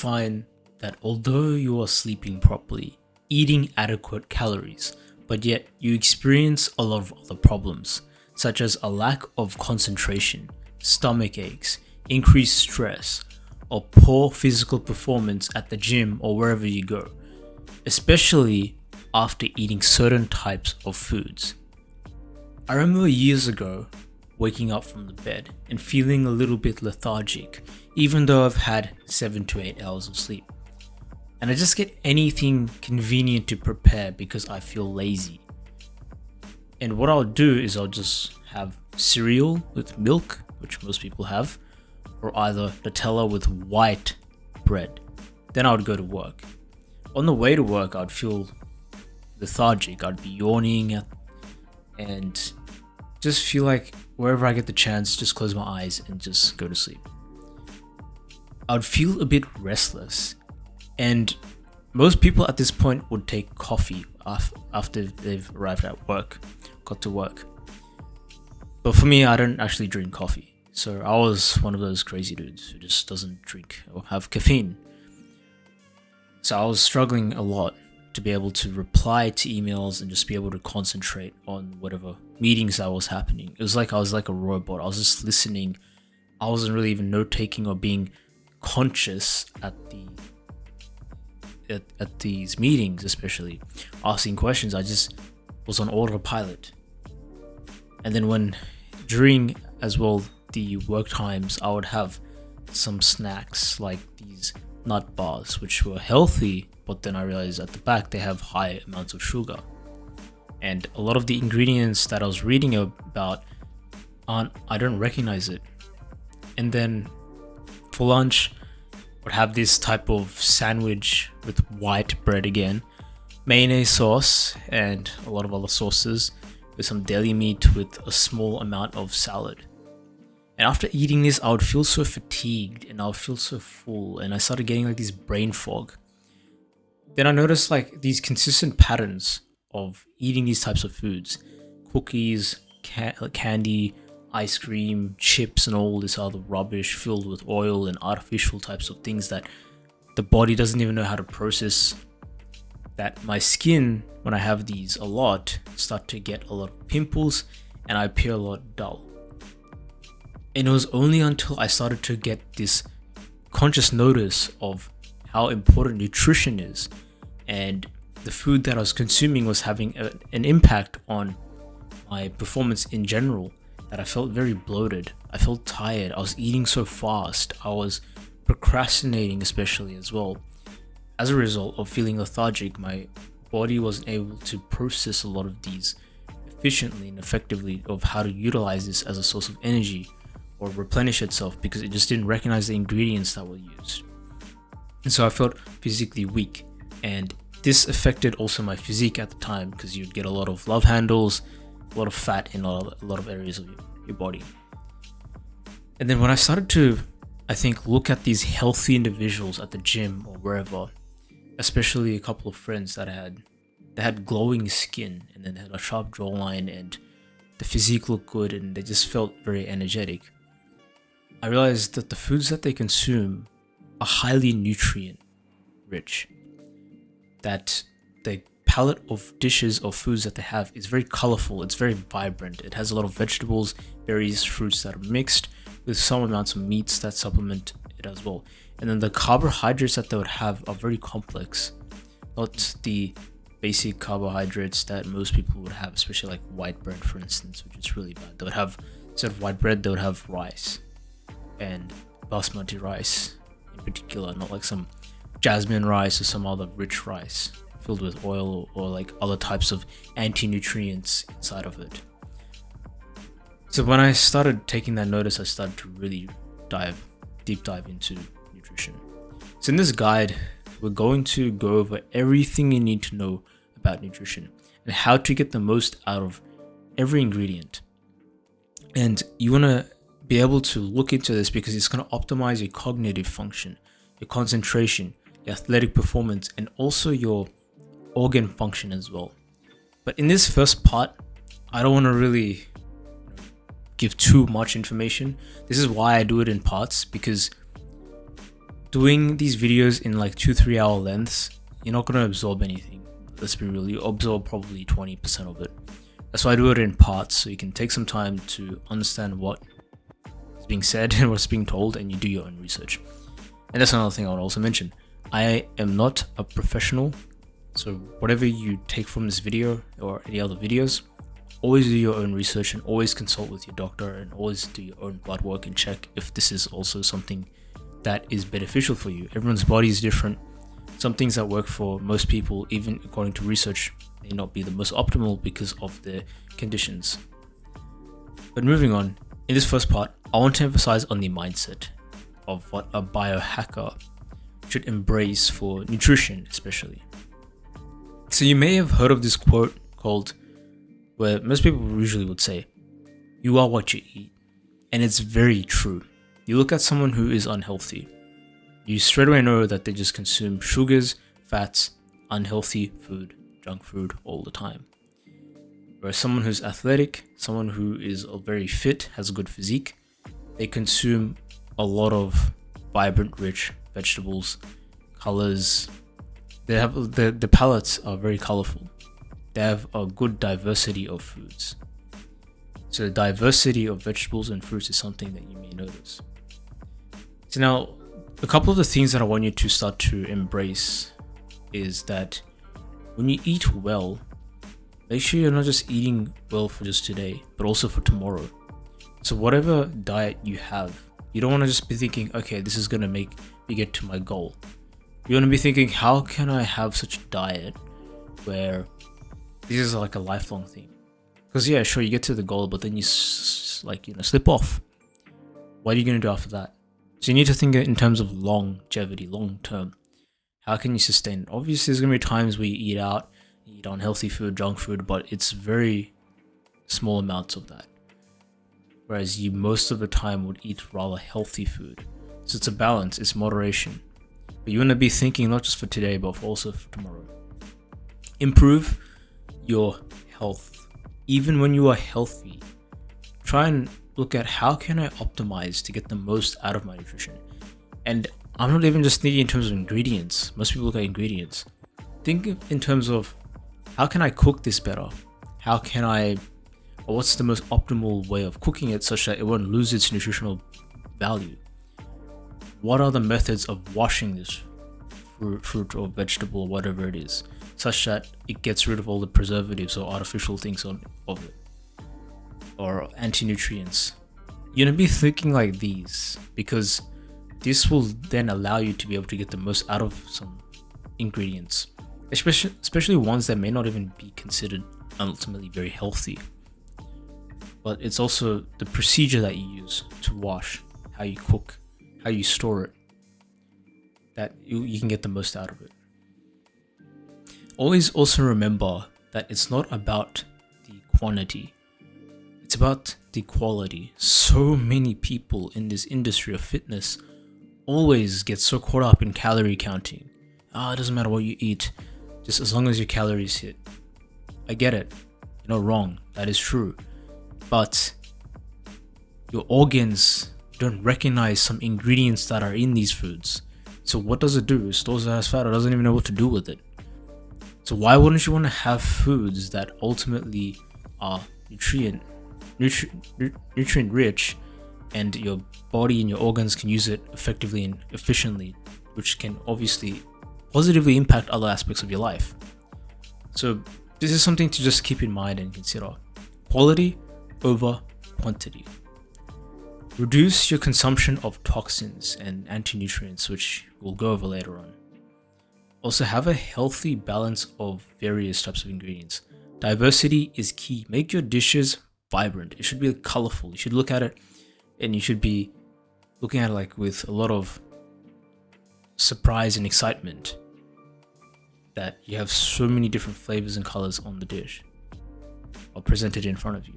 find that although you are sleeping properly, eating adequate calories, but yet you experience a lot of other problems, such as a lack of concentration, stomach aches, increased stress, or poor physical performance at the gym or wherever you go, especially after eating certain types of foods. I remember years ago waking up from the bed and feeling a little bit lethargic, even though I've had 7 to 8 hours of sleep. And I just get anything convenient to prepare because I feel lazy. And what I'll do is I'll just have cereal with milk, which most people have, or either Nutella with white bread. Then I would go to work. On the way to work, I'd feel lethargic. I'd be yawning and just feel like wherever I get the chance, just close my eyes and just go to sleep. I'd feel a bit restless. And most people at this point would take coffee after they've arrived at work, got to work. But for me, I don't actually drink coffee. So I was one of those crazy dudes who just doesn't drink or have caffeine. So I was struggling a lot to be able to reply to emails and just be able to concentrate on whatever meetings that was happening. It was like I was like a robot. I was just listening. I wasn't really even note-taking or being conscious at these meetings, especially asking questions. I just was on autopilot. And then during as well the work times, I would have some snacks like these nut bars, which were healthy, but then I realized at the back they have high amounts of sugar. And a lot of the ingredients that I was reading about I don't recognize it. And then for lunch, would have this type of sandwich with white bread again, mayonnaise sauce, and a lot of other sauces, with some deli meat with a small amount of salad. And after eating this, I would feel so fatigued and I would feel so full, and I started getting like this brain fog. Then I noticed like these consistent patterns of eating these types of foods: cookies, candy, ice cream, chips, and all this other rubbish filled with oil and artificial types of things that the body doesn't even know how to process. That my skin, when I have these a lot, start to get a lot of pimples and I appear a lot dull. And it was only until I started to get this conscious notice of how important nutrition is, and the food that I was consuming was having an impact on my performance in general, that I felt very bloated. I felt tired. I was eating so fast. I was procrastinating, especially as well. As a result of feeling lethargic, my body wasn't able to process a lot of these efficiently and effectively, of how to utilize this as a source of energy or replenish itself, because it just didn't recognize the ingredients that were used. And so I felt physically weak, and this affected also my physique at the time, because you'd get a lot of love handles, a lot of fat in a lot of areas of your body. And then when I started to, I think, look at these healthy individuals at the gym or wherever, especially a couple of friends that they had glowing skin and then had a sharp jawline and the physique looked good and they just felt very energetic, I realized that the foods that they consume are highly nutrient rich. That the palette of dishes or foods that they have is very colorful, it's very vibrant. It has a lot of vegetables, berries, fruits that are mixed with some amounts of meats that supplement it as well. And then the carbohydrates that they would have are very complex, not the basic carbohydrates that most people would have, especially like white bread, for instance, which is really bad. They would have, instead of white bread, they would have rice, and basmati rice in particular, not like some jasmine rice or some other rich rice filled with oil or like other types of anti-nutrients inside of it. So when I started taking that notice, I started to really deep dive into nutrition. So in this guide, we're going to go over everything you need to know about nutrition and how to get the most out of every ingredient. And you want to be able to look into this because it's going to optimize your cognitive function, your concentration, your athletic performance, and also your organ function as well. But in this first part, I don't want to really give too much information. This is why I do it in parts, because doing these videos in like 2-3 hour lengths, you're not going to absorb anything. Let's be real, you absorb probably 20% of it. That's why I do it in parts, so you can take some time to understand what is being said and what's being told, and you do your own research. And that's another thing I would also mention. I am not a professional, so whatever you take from this video or any other videos, always do your own research and always consult with your doctor and always do your own blood work and check if this is also something that is beneficial for you. Everyone's body is different. Some things that work for most people, even according to research, may not be the most optimal because of their conditions. But moving on, in this first part, I want to emphasize on the mindset of what a biohacker should embrace for nutrition, especially. So you may have heard of this quote called, where most people usually would say, "You are what you eat." And it's very true. You look at someone who is unhealthy, you straight away know that they just consume sugars, fats, unhealthy food, junk food all the time. Whereas someone who's athletic, someone who is very fit, has a good physique, they consume a lot of vibrant, rich vegetables, colors. They have the palettes are very colorful. They have a good diversity of foods. So the diversity of vegetables and fruits is something that you may notice. So now, a couple of the things that I want you to start to embrace is that when you eat well, make sure you're not just eating well for just today, but also for tomorrow. So whatever diet you have, you don't want to just be thinking, okay, this is going to make me get to my goal. You want to be thinking, how can I have such a diet where this is like a lifelong thing? Because yeah, sure, you get to the goal, but then you slip off. What are you going to do after that? So you need to think in terms of longevity, long term. How can you sustain it? Obviously, there's going to be times where you eat out, you eat unhealthy food, junk food, but it's very small amounts of that. Whereas you most of the time would eat rather healthy food. So it's a balance, it's moderation. But you want to be thinking not just for today, but also for tomorrow. Improve your health. Even when you are healthy, try and look at how can I optimize to get the most out of my nutrition. And I'm not even just thinking in terms of ingredients. Most people look at ingredients. Think in terms of how can I cook this better? What's the most optimal way of cooking it such that it won't lose its nutritional value? What are the methods of washing this fruit or vegetable or whatever it is, such that it gets rid of all the preservatives or artificial things of it, or anti-nutrients? You're gonna be thinking like these because this will then allow you to be able to get the most out of some ingredients, especially ones that may not even be considered ultimately very healthy. But it's also the procedure that you use to wash, how you cook, how you store it, that you can get the most out of it. Always also remember that it's not about the quantity, it's about the quality. So many people in this industry of fitness always get so caught up in calorie counting. It doesn't matter what you eat, just as long as your calories hit. I get it, you're not wrong, that is true. But your organs don't recognize some ingredients that are in these foods. So what does it do? It stores it as fat or doesn't even know what to do with it. So why wouldn't you want to have foods that ultimately are nutrient rich, and your body and your organs can use it effectively and efficiently, which can obviously positively impact other aspects of your life. So this is something to just keep in mind and consider. Quality over quantity. Reduce your consumption of toxins and anti-nutrients, which we'll go over later on. Also, have a healthy balance of various types of ingredients. Diversity is key. Make your dishes vibrant. It should be colorful. You should look at it and you should be looking at it with a lot of surprise and excitement that you have so many different flavors and colors on the dish or presented in front of you.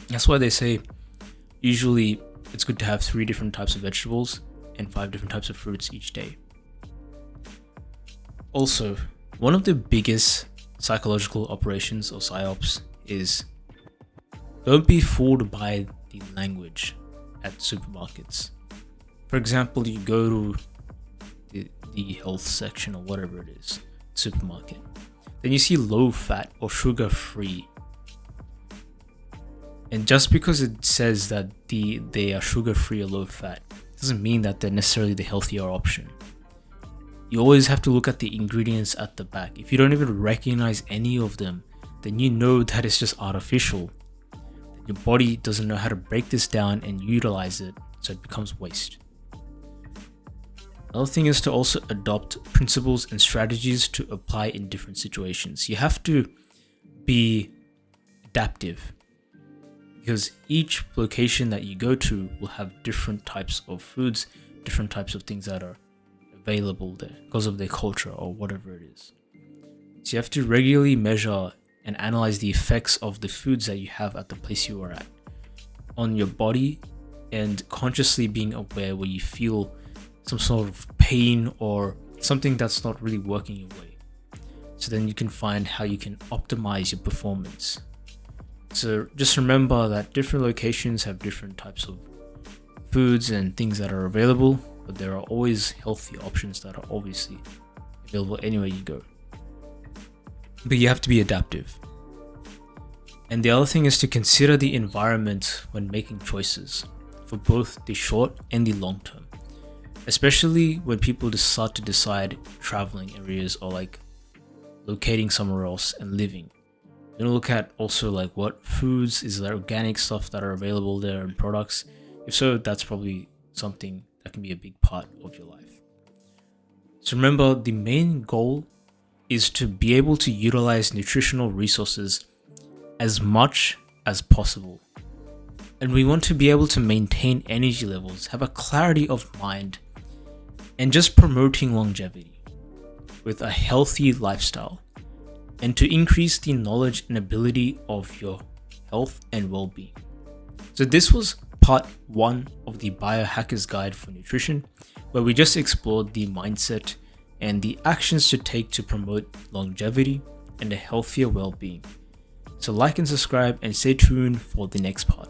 That's why they say usually it's good to have 3 different types of vegetables and 5 different types of fruits each day. Also, one of the biggest psychological operations or psyops is don't be fooled by the language at supermarkets. For example, you go to the health section or whatever it is, supermarket. Then you see low fat or sugar free. And just because it says that they are sugar free or low fat doesn't mean that they're necessarily the healthier option. You always have to look at the ingredients at the back. If you don't even recognize any of them, then you know that it's just artificial. Your body doesn't know how to break this down and utilize it, so it becomes waste. Another thing is to also adopt principles and strategies to apply in different situations. You have to be adaptive, because each location that you go to will have different types of foods, different types of things that are available there because of their culture or whatever it is. So you have to regularly measure and analyze the effects of the foods that you have at the place you are at on your body, and consciously being aware where you feel some sort of pain or something that's not really working your way. So then you can find how you can optimize your performance. So just remember that different locations have different types of foods and things that are available, but there are always healthy options that are obviously available anywhere you go. But you have to be adaptive. And the other thing is to consider the environment when making choices for both the short and the long term, especially when people start to decide traveling areas or like locating somewhere else and living. Then look at also like what foods, is there organic stuff that are available there and products. If so, that's probably something that can be a big part of your life. So remember, the main goal is to be able to utilize nutritional resources as much as possible. And we want to be able to maintain energy levels, have a clarity of mind, and just promoting longevity with a healthy lifestyle, and to increase the knowledge and ability of your health and well-being. So this was part 1 of the Biohacker's Guide for Nutrition, where we just explored the mindset and the actions to take to promote longevity and a healthier well-being. So like and subscribe and stay tuned for the next part.